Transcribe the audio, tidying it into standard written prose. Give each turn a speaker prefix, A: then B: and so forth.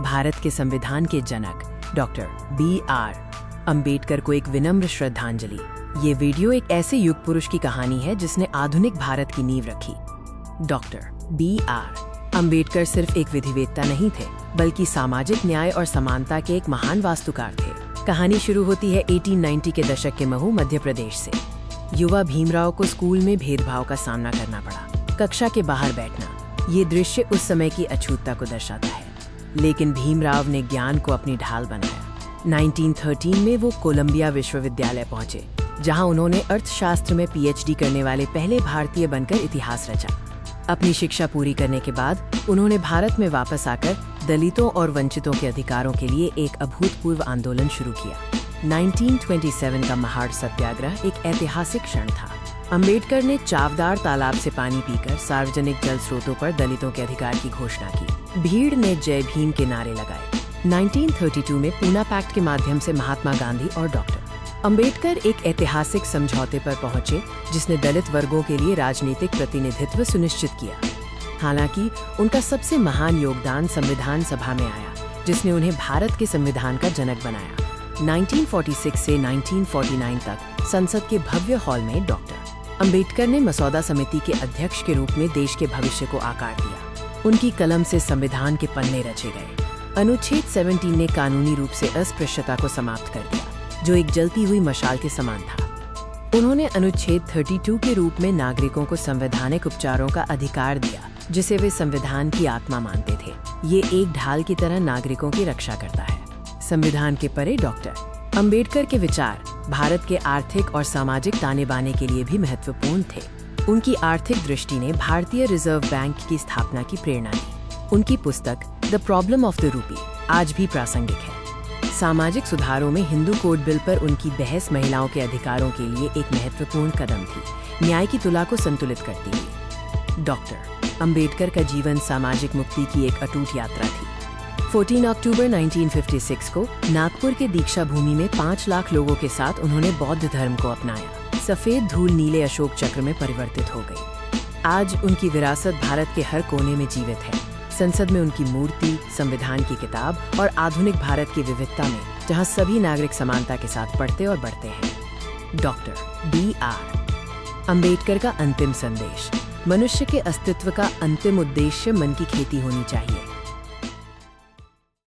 A: भारत के संविधान के जनक डॉक्टर B.R. अम्बेडकर को एक विनम्र श्रद्धांजलि। ये वीडियो एक ऐसे युग पुरुष की कहानी है जिसने आधुनिक भारत की नींव रखी। Doctor B.R. अम्बेडकर सिर्फ एक विधिवेत्ता नहीं थे, बल्कि सामाजिक न्याय और समानता के एक महान वास्तुकार थे। कहानी शुरू होती है 1890 के दशक के महू मध्य प्रदेश से। युवा भीमराव को स्कूल में भेदभाव का सामना करना पड़ा। कक्षा के बाहर बैठना, ये दृश्य उस समय की अछूतता को दर्शाता है। लेकिन भीमराव ने ज्ञान को अपनी ढाल बनाया। 1913 में वो कोलंबिया विश्वविद्यालय पहुंचे, जहां उन्होंने अर्थशास्त्र में PhD करने वाले पहले भारतीय बनकर इतिहास रचा। अपनी शिक्षा पूरी करने के बाद उन्होंने भारत में वापस आकर दलितों और वंचितों के अधिकारों के लिए एक अभूतपूर्व आंदोलन शुरू किया। 1927 का महाड़ सत्याग्रह एक ऐतिहासिक क्षण था। अम्बेडकर ने चावदार तालाब से पानी पीकर सार्वजनिक जल स्रोतों पर दलितों के अधिकार की घोषणा की। भीड़ ने जय भीम के नारे लगाए। 1932 में पूना पैक्ट के माध्यम से महात्मा गांधी और डॉक्टर अम्बेडकर एक ऐतिहासिक समझौते पर पहुंचे, जिसने दलित वर्गों के लिए राजनीतिक प्रतिनिधित्व सुनिश्चित किया। हालांकि उनका सबसे महान योगदान संविधान सभा में आया, जिसने उन्हें भारत के संविधान का जनक बनाया। 1946 से 1949 तक संसद के भव्य हॉल में डॉक्टर अम्बेडकर ने मसौदा समिति के अध्यक्ष के रूप में देश के भविष्य को आकार दिया। उनकी कलम से संविधान के पन्ने रचे गए। अनुच्छेद 17 ने कानूनी रूप से अस्पृश्यता को समाप्त कर दिया, जो एक जलती हुई मशाल के समान था। उन्होंने अनुच्छेद 32 के रूप में नागरिकों को संवैधानिक उपचारों का अधिकार दिया, जिसे वे संविधान की आत्मा मानते थे। ये एक ढाल की तरह नागरिकों की रक्षा करता है। संविधान के परे डॉक्टर अम्बेडकर के विचार भारत के आर्थिक और सामाजिक ताने बाने के लिए भी महत्वपूर्ण थे। उनकी आर्थिक दृष्टि ने भारतीय रिजर्व बैंक की स्थापना की प्रेरणा दी। उनकी पुस्तक the problem of the rupee आज भी प्रासंगिक है। सामाजिक सुधारों में हिंदू कोड बिल पर उनकी बहस महिलाओं के अधिकारों के लिए एक महत्वपूर्ण कदम थी, न्याय की तुला को संतुलित करती हुई। डॉक्टर अम्बेडकर का जीवन सामाजिक मुक्ति की एक अटूट यात्रा थी। 14 अक्टूबर 1956 को नागपुर के दीक्षा भूमि में 5 लाख लोगों के साथ उन्होंने बौद्ध धर्म को अपनाया। सफेद धूल नीले अशोक चक्र में परिवर्तित हो गई। आज उनकी विरासत भारत के हर कोने में जीवित है। संसद में उनकी मूर्ति, संविधान की किताब और आधुनिक भारत की विविधता में, जहां सभी नागरिक समानता के साथ पढ़ते और बढ़ते हैं। Doctor B.R. अम्बेडकर का अंतिम संदेश। मनुष्य के अस्तित्व का अंतिम उद्देश्य मन की खेती होनी चाहिए।